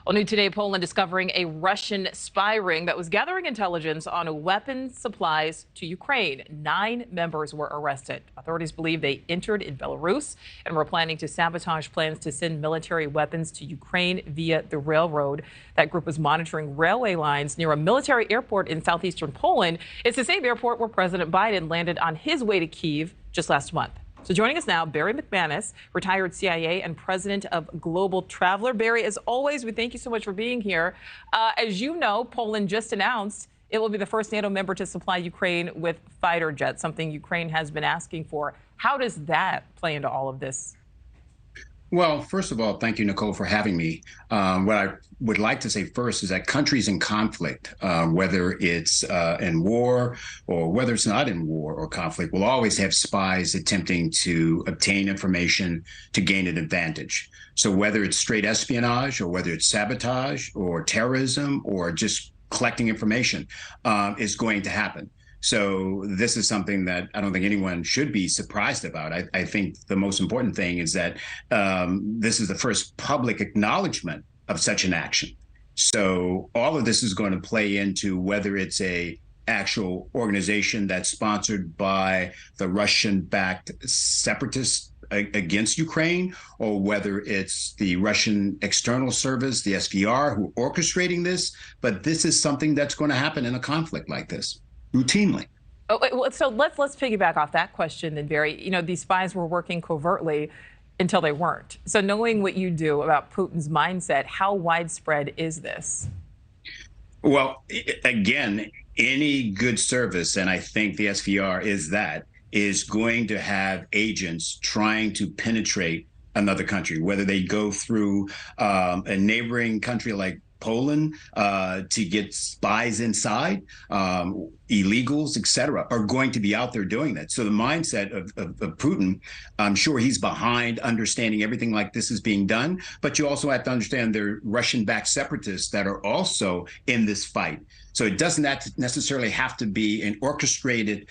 Well, new today, Poland discovering a Russian spy ring that was gathering intelligence on weapons supplies to Ukraine. 9 members were arrested. Authorities believe they entered in Belarus and were planning to sabotage plans to send military weapons to Ukraine via the railroad. That group was monitoring railway lines near a military airport in southeastern Poland. It's the same airport where President Biden landed on his way to Kyiv just last month. So joining us now, Barry McManus, retired CIA and president of Global Traveler. Barry, as always, we thank you so much for being here. As you know, Poland just announced it will be the first NATO member to supply Ukraine with fighter jets, something Ukraine has been asking for. How does that play into all of this? Well, first of all, thank you, Nichole, for having me. What I would like to say first is that countries in conflict, whether it's in war or whether it's not in war or conflict, will always have spies attempting to obtain information to gain an advantage. So whether it's straight espionage or whether it's sabotage or terrorism or just collecting information is going to happen. So this is something that I don't think anyone should be surprised about. I think the most important thing is that this is the first public acknowledgement of such an action. So all of this is going to play into whether it's a actual organization that's sponsored by the Russian-backed separatists against Ukraine, or whether it's the Russian external service, the SVR, who are orchestrating this. But this is something that's going to happen in a conflict like this. Routinely. Oh, well, so let's piggyback off that question then, Barry. You know, these spies were working covertly until they weren't. So knowing what you do about Putin's mindset, how widespread is this? Well, again, any good service, and I think the SVR is going to have agents trying to penetrate another country, whether they go through a neighboring country like Poland to get spies inside, illegals, et cetera, are going to be out there doing that. So the mindset of Putin, I'm sure he's behind understanding everything like this is being done. But you also have to understand there are Russian-backed separatists that are also in this fight. So it doesn't necessarily have to be an orchestrated,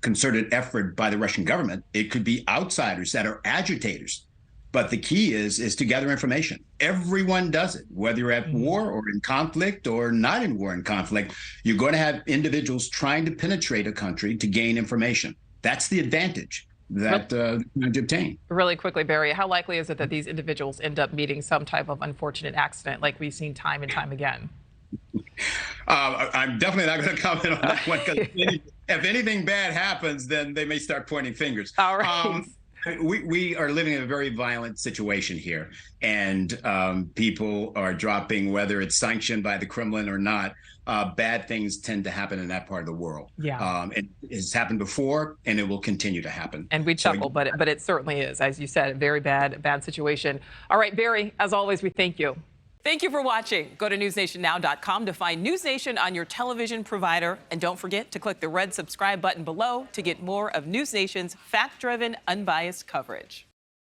concerted effort by the Russian government. It could be outsiders that are agitators. But the key is to gather information. Everyone does it, whether you're at war or in conflict or not in war and conflict. You're going to have individuals trying to penetrate a country to gain information. That's the advantage that they're going to obtain. Really quickly, Barry, how likely is it that these individuals end up meeting some type of unfortunate accident like we've seen time and time again? I'm definitely not going to comment on that one, because if anything bad happens, then they may start pointing fingers. All right. We are living in a very violent situation here, and people are dropping, whether it's sanctioned by the Kremlin or not. Bad things tend to happen in that part of the world. Yeah. It has happened before, and it will continue to happen. And we chuckle, but it certainly is, as you said, a very bad situation. All right, Barry, as always, we thank you. Thank you for watching. Go to newsnationnow.com to find NewsNation on your television provider. And don't forget to click the red subscribe button below to get more of NewsNation's fact-driven, unbiased coverage.